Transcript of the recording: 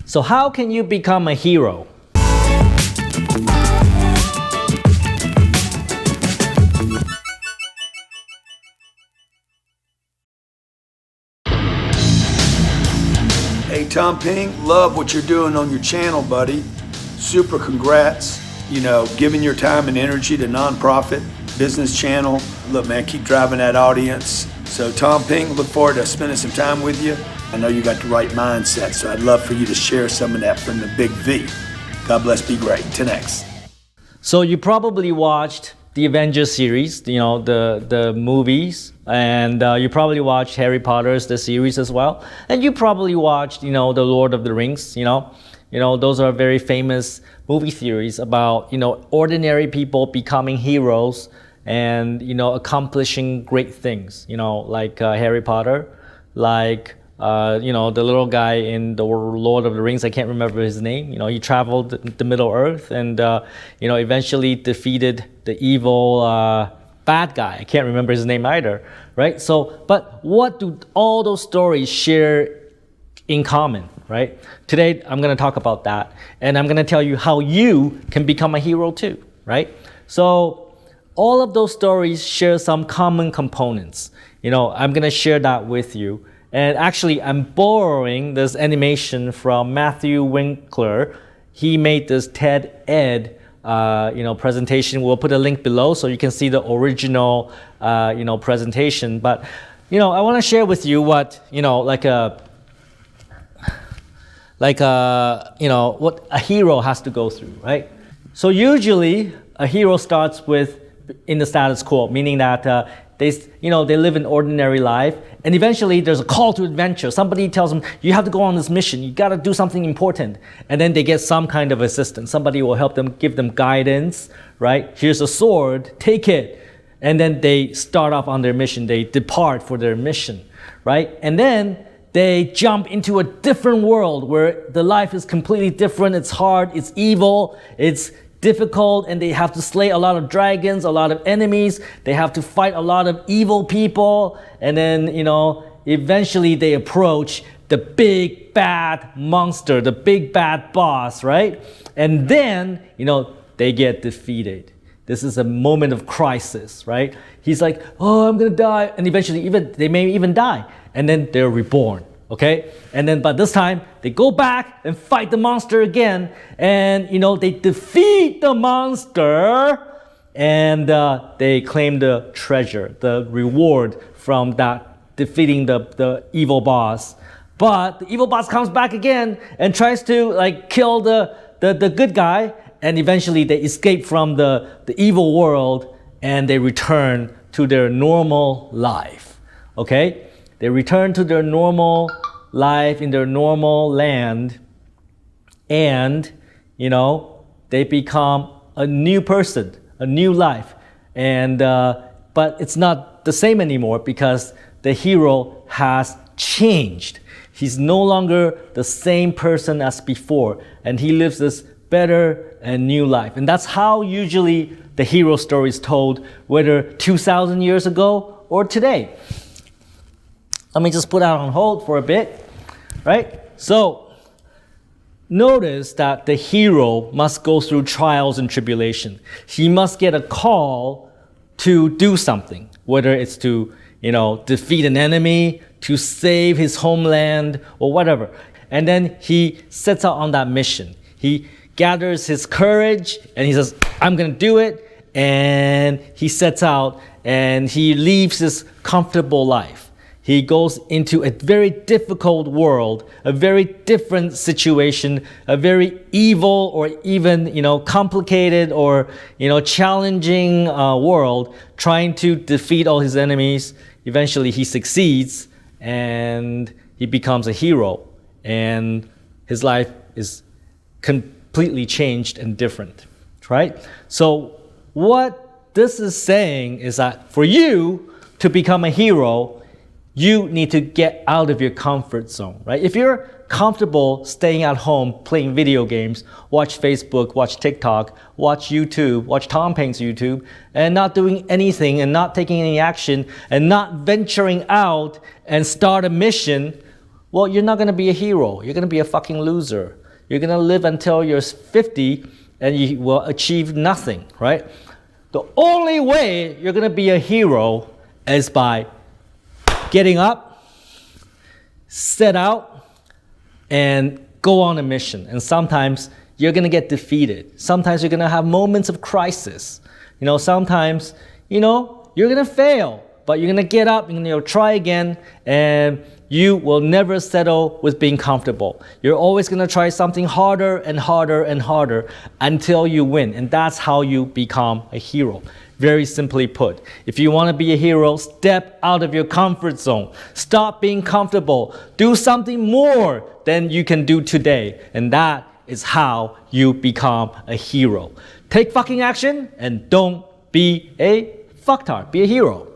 So how can you become a hero? Hey, Tom Peng, love what you're doing on your channel, buddy. Super congrats. You know, giving your time and energy to nonprofit business channel. Look, man, keep driving that audience. So Tom Peng, look forward to spending some time with you. I know you got the right mindset, so I'd love for you to share some of that from the big V. God bless, be great. 10X. So you probably watched the Avenger series, you know, the movies, and you probably watched Harry Potter's the series as well. And you probably watched, you know, the Lord of the Rings, you know, those are very famous movie theories about, you know, ordinary people becoming heroes and, you know, accomplishing great things, you know, like Harry Potter, like, you know, the little guy in the Lord of the Rings, I can't remember his name, you know, he traveled the Middle Earth and, you know, eventually defeated the evil bad guy. I can't remember his name either, right? So, but what do all those stories share in common, right? Today, I'm going to talk about that, and I'm going to tell you how you can become a hero too, right? So, all of those stories share some common components. You know, I'm going to share that with you. And actually, I'm borrowing this animation from Matthew Winkler. He made this TED Ed you know, presentation. We'll put a link below so you can see the original you know, presentation. But you know, I want to share with you what, you know, you know, what a hero has to go through, right? So usually a hero starts with in the status quo, meaning that they live an ordinary life, and eventually there's a call to adventure. Somebody tells them, you have to go on this mission, you got to do something important, and then they get some kind of assistance. Somebody will help them, give them guidance, right? Here's a sword, take it. And then they start off on their mission, they depart for their mission, right? And then they jump into a different world where the life is completely different, it's hard, it's evil, it's difficult, and they have to slay a lot of dragons, a lot of enemies, they have to fight a lot of evil people, and then, you know, eventually they approach the big bad monster, the big bad boss, right? And then, you know, they get defeated. This is a moment of crisis, right? He's like, oh, I'm gonna die, and eventually they may even die, and then they're reborn. Okay, and then but this time they go back and fight the monster again, and you know, they defeat the monster, and they claim the treasure, the reward from that defeating the evil boss. But the evil boss comes back again and tries to like kill the good guy, and eventually they escape from the evil world and they return to their normal life. Okay. They return to their normal life in their normal land, and, you know, they become a new person, a new life. And, but it's not the same anymore because the hero has changed. He's no longer the same person as before, and he lives this better and new life. And that's how usually the hero story is told, whether 2,000 years ago or today. Let me just put that on hold for a bit, right? So notice that the hero must go through trials and tribulation. He must get a call to do something, whether it's to, you know, defeat an enemy, to save his homeland, or whatever. And then he sets out on that mission. He gathers his courage and he says, I'm gonna do it. And he sets out and he leaves his comfortable life. He goes into a very difficult world, a very different situation, a very evil or even, you know, complicated or, you know, challenging world, trying to defeat all his enemies. Eventually he succeeds and he becomes a hero, and his life is completely changed and different, right? So what this is saying is that for you to become a hero, you need to get out of your comfort zone, right? If you're comfortable staying at home, playing video games, watch Facebook, watch TikTok, watch YouTube, watch Tom Peng's YouTube, and not doing anything and not taking any action and not venturing out and start a mission, well, you're not going to be a hero. You're going to be a fucking loser. You're going to live until you're 50 and you will achieve nothing, right? The only way you're going to be a hero is by getting up, set out, and go on a mission. And sometimes you're going to get defeated. Sometimes you're going to have moments of crisis. Sometimes, you're going to fail, but you're going to get up, you're going to try again, and you will never settle with being comfortable. You're always going to try something harder and harder and harder until you win. And that's how you become a hero. Very simply put, if you want to be a hero, step out of your comfort zone. Stop being comfortable. Do something more than you can do today. And that is how you become a hero. Take fucking action and don't be a fucktard. Be a hero.